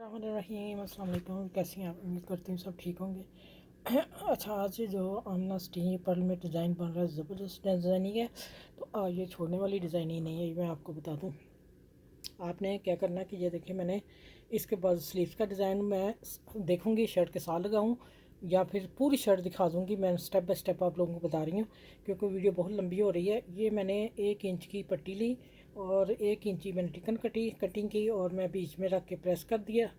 रहीम अस्सलाम वालेकुम। कैसे हैं आप? उम्मीद करती हूँ सब ठीक होंगे। अच्छा, आज जो आमना स्टीम पर्ल में डिज़ाइन बन रहा है, ज़बरदस्त डिज़ाइनिंग है। तो ये छोड़ने वाली डिज़ाइनिंग नहीं है, ये मैं आपको बता दूँ। आपने क्या करना है कि ये देखिए, मैंने इसके बाद स्लीव्स का डिज़ाइन मैं देखूँगी शर्ट के साथ लगाऊँ या फिर पूरी शर्ट दिखा दूँगी। मैं स्टेप बाय स्टेप आप लोगों को बता रही हूँ क्योंकि वीडियो बहुत लंबी हो रही है। ये मैंने 1 इंच की पट्टी ली और 1 इंची मैंने टिकन कटिंग की और मैं बीच में रख के प्रेस कर दिया।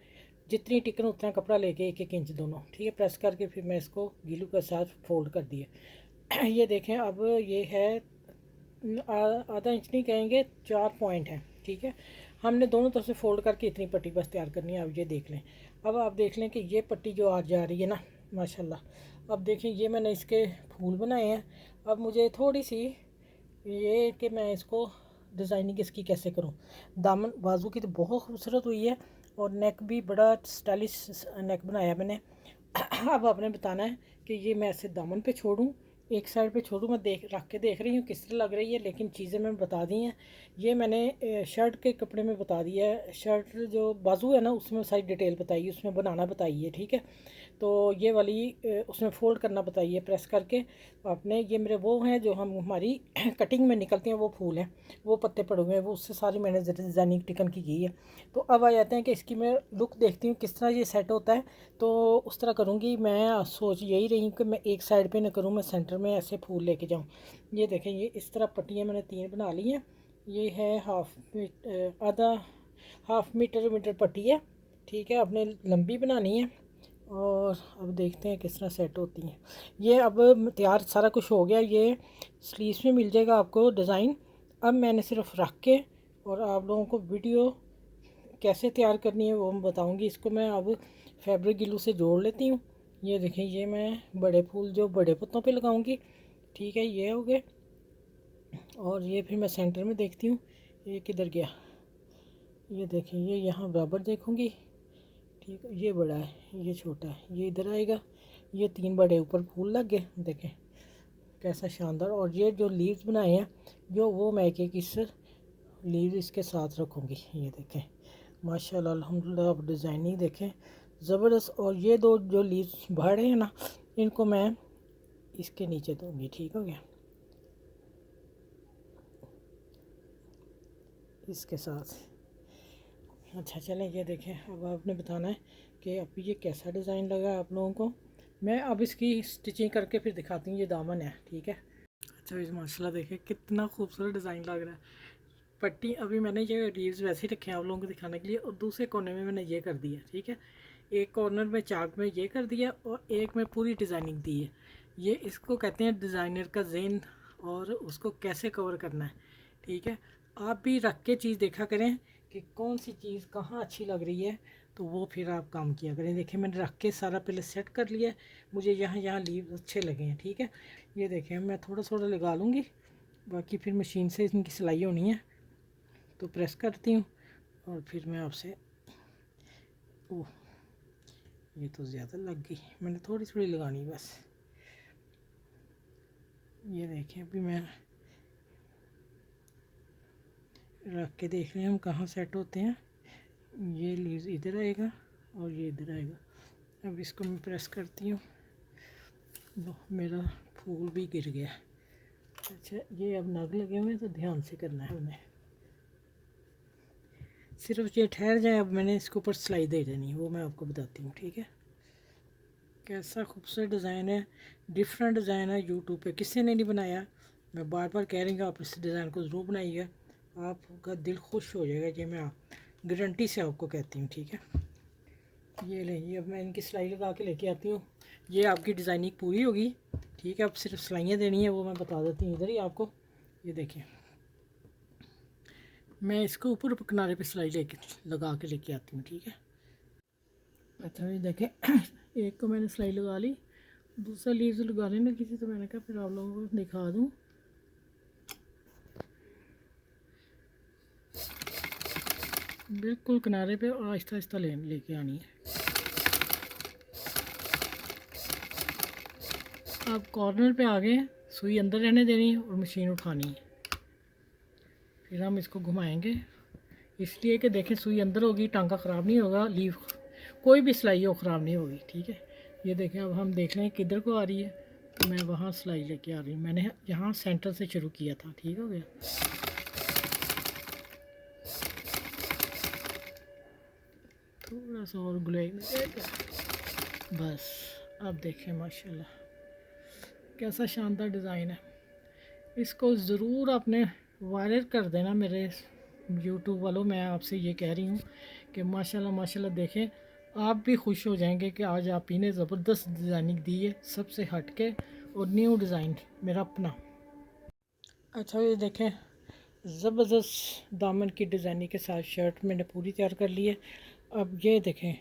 जितनी टिकन उतना कपड़ा लेके 1-1 इंच दोनों, ठीक है, प्रेस करके फिर मैं इसको गीलू के साथ फोल्ड कर दिया। ये देखें, अब ये है आधा इंच नहीं कहेंगे, 4 पॉइंट हैं, ठीक है। हमने दोनों तरफ से फोल्ड करके इतनी पट्टी बस तैयार करनी है। अब ये देख लें, अब आप देख लें कि ये पट्टी जो आज जा रही है ना, माशाल्लाह। अब देखें, ये मैंने इसके फूल बनाए हैं। अब मुझे थोड़ी सी ये कि मैं इसको डिज़ाइनिंग इसकी कैसे करूं। दामन बाजू की तो बहुत खूबसूरत हुई है और नेक भी बड़ा स्टाइलिश नेक बनाया मैंने। अब आपने बताना है कि ये मैं ऐसे दामन पे छोड़ूं, एक साइड पे छोड़ूं। मैं रख के देख रही हूँ किस तरह लग रही है, लेकिन चीज़ें मैंने बता दी हैं। ये मैंने शर्ट के कपड़े में बता दिया है। शर्ट जो बाजू है ना, उसमें सारी डिटेल बताई है, उसमें बनाना बताई है, ठीक है। तो ये वाली उसमें फ़ोल्ड करना बताइए प्रेस करके आपने। ये मेरे वो हैं जो हम हमारी कटिंग में निकलते हैं, वो फूल हैं, वो पत्ते पड़े हुए हैं, वो उससे सारी मैंने डिज़ाइनिंग टिकन की है। तो अब आ जाते हैं कि इसकी मैं लुक देखती हूँ किस तरह ये सेट होता है। तो उस तरह करूँगी। मैं सोच यही रही हूँ कि मैं एक साइड पे ना करूँ, मैं सेंटर में ऐसे फूल लेके जाऊँ। ये देखें, ये इस तरह पट्टियाँ मैंने 3 बना ली हैं। ये है आधा हाफ मीटर पट्टी है, ठीक है। आपने लंबी बनानी है और अब देखते हैं किस तरह सेट होती हैं ये। अब तैयार सारा कुछ हो गया। ये स्लीव्स में मिल जाएगा आपको डिज़ाइन। अब मैंने सिर्फ रख के और आप लोगों को वीडियो कैसे तैयार करनी है वो मैं बताऊंगी। इसको मैं अब फैब्रिक ग्लू से जोड़ लेती हूँ। ये देखें, ये मैं बड़े फूल जो बड़े पत्तों पे लगाऊंगी, ठीक है, ये हो गए। और ये फिर मैं सेंटर में देखती हूँ ये किधर गया। ये देखें, ये यहाँ बराबर देखूँगी, ठीक है। ये बड़ा है, ये छोटा है, ये इधर आएगा। ये 3 बड़े ऊपर फूल लग गए, देखें कैसा शानदार। और ये जो लीव्स बनाए हैं, जो वो मैं एक इस लीव इसके साथ रखूँगी। ये देखें माशाल्लाह अल्हम्दुलिल्लाह। आप डिज़ाइनिंग देखें ज़बरदस्त। और ये 2 जो लीव्स बढ़ रहे हैं ना, इनको मैं इसके नीचे दूँगी, ठीक हो गया, इसके साथ। अच्छा चलें, ये देखें, अब आपने बताना है कि अब ये कैसा डिज़ाइन लगा आप लोगों को। मैं अब इसकी स्टिचिंग करके फिर दिखाती हूँ। ये दामन है, ठीक है। अच्छा, इस माशाल्लाह देखें कितना खूबसूरत डिज़ाइन लग रहा है। पट्टी अभी मैंने ये लीव्स वैसे ही रखे हैं आप लोगों को दिखाने के लिए, और दूसरे कोने में मैंने ये कर दिया, ठीक है। एक कॉर्नर में चाक में ये कर दिया और एक में पूरी डिज़ाइनिंग दी है। ये इसको कहते हैं डिज़ाइनर का ज़हन, और उसको कैसे कवर करना है, ठीक है। आप भी रख के चीज़ देखा करें कि कौन सी चीज़ कहाँ अच्छी लग रही है, तो वो फिर आप काम किया करें। देखिए, मैंने रख के सारा पहले सेट कर लिया है। मुझे यहाँ यहाँ लीव अच्छे लगे हैं, ठीक है। ये देखें, मैं थोड़ा थोड़ा लगा लूँगी, बाकी फिर मशीन से इनकी सिलाई होनी है। तो प्रेस करती हूँ और फिर मैं आपसे, ओह ये तो ज़्यादा लग गई, मैंने थोड़ी थोड़ी लगानी बस। ये देखें, अभी मैं रख के देख रहे हैं हम कहाँ सेट होते हैं। ये लीव इधर आएगा और ये इधर आएगा। अब इसको मैं प्रेस करती हूँ, मेरा फूल भी गिर गया। अच्छा, ये अब नग लगे हुए हैं तो ध्यान से करना है उन्हें, सिर्फ ये ठहर जाए। अब मैंने इसके ऊपर सिलाई दे देनी है, वो मैं आपको बताती हूँ, ठीक है। कैसा खूबसूरत डिज़ाइन है, डिफरेंट डिज़ाइन है। यूट्यूब पे किसी ने नहीं बनाया। मैं बार बार कह रही हूँ आप इस डिज़ाइन को ज़रूर बनाइएगा, आपका दिल खुश हो जाएगा। ये मैं गारंटी से आपको कहती हूँ, ठीक है। ये लें, अब मैं इनकी सिलाई लगा के लेके आती हूँ। ये आपकी डिज़ाइनिंग पूरी होगी, ठीक है। अब सिर्फ सिलाइयाँ देनी है, वो मैं बता देती हूँ इधर ही आपको। ये देखिए, मैं इसको ऊपर किनारे पे सिलाई लेके लगा के लेके आती हूँ, ठीक है। अच्छा, ये देखें, एक को मैंने सिलाई लगा ली, दूसरा लीव्स लगा लेना किसी, तो मैंने कहा फिर आप लोगों को दिखा दूँ। बिल्कुल किनारे पे और आहिस्ता आहिस्ता लेके आनी है। आप कॉर्नर पे आ गए, सुई अंदर रहने देनी है और मशीन उठानी है। फिर हम इसको घुमाएंगे। इसलिए कि देखें सुई अंदर होगी, टांका ख़राब नहीं होगा, लीव कोई भी सिलाई हो ख़राब नहीं होगी। ठीक है, ये देखें अब हम देख लें किधर को आ रही है। तो मैं वहाँ सिलाई लेके आ रही हूँ, मैंने यहाँ सेंटर से शुरू किया था। ठीक हो गया, थोड़ा सा और गुलाई में जाएगा बस। अब देखें माशाल्लाह कैसा शानदार डिज़ाइन है। इसको ज़रूर आपने वायरल कर देना मेरे यूट्यूब वालों। मैं आपसे ये कह रही हूँ कि माशाल्लाह माशाल्लाह देखें, आप भी खुश हो जाएंगे कि आज आप ही ने ज़बरदस्त डिज़ाइनिंग दी है, सबसे हट के और न्यू डिज़ाइन मेरा अपना। अच्छा ये देखें ज़बरदस्त दामन की डिज़ाइनिंग के साथ शर्ट मैंने पूरी तैयार कर ली है। अब ये देखें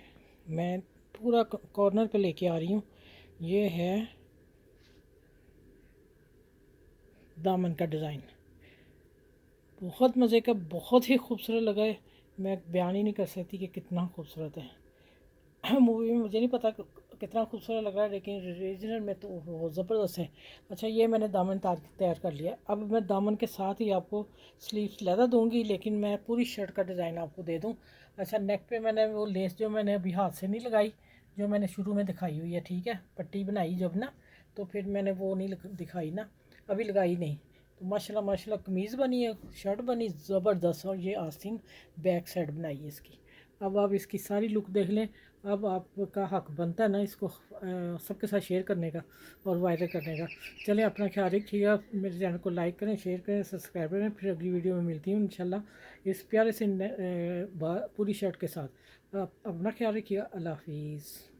मैं पूरा कॉर्नर पे लेके आ रही हूँ। ये है दामन का डिज़ाइन, बहुत मज़े का, बहुत ही खूबसूरत लगा है। मैं बयान ही नहीं कर सकती कि कितना खूबसूरत है। मूवी में मुझे नहीं पता कितना खूबसूरत लग रहा है, लेकिन रीजनल में तो वो ज़बरदस्त है। अच्छा ये मैंने दामन तैयार कर लिया। अब मैं दामन के साथ ही आपको स्लीव्स लहदा दूंगी, लेकिन मैं पूरी शर्ट का डिज़ाइन आपको दे दूं। अच्छा नेक पे मैंने वो लेस जो मैंने अभी हाथ से नहीं लगाई, जो मैंने शुरू में दिखाई हुई है, ठीक है, पट्टी बनाई जब ना, तो फिर मैंने वो नहीं दिखाई ना, अभी लगाई नहीं। तो माशाल्लाह माशाल्लाह कमीज़ बनी है, शर्ट बनी ज़बरदस्त, और ये आस्तीन बैक साइड बनाई है इसकी। अब आप इसकी सारी लुक देख लें। अब आपका हक बनता है ना इसको सबके साथ शेयर करने का और वायरल करने का। चलें अपना ख्याल रखिएगा, मेरे चैनल को लाइक करें, शेयर करें, सब्सक्राइब करें। फिर अगली वीडियो में मिलती हूँ इंशाल्लाह इस प्यारे से पूरी शर्ट के साथ। आप अपना ख्याल रखिएगा। अल्लाह हाफिज़।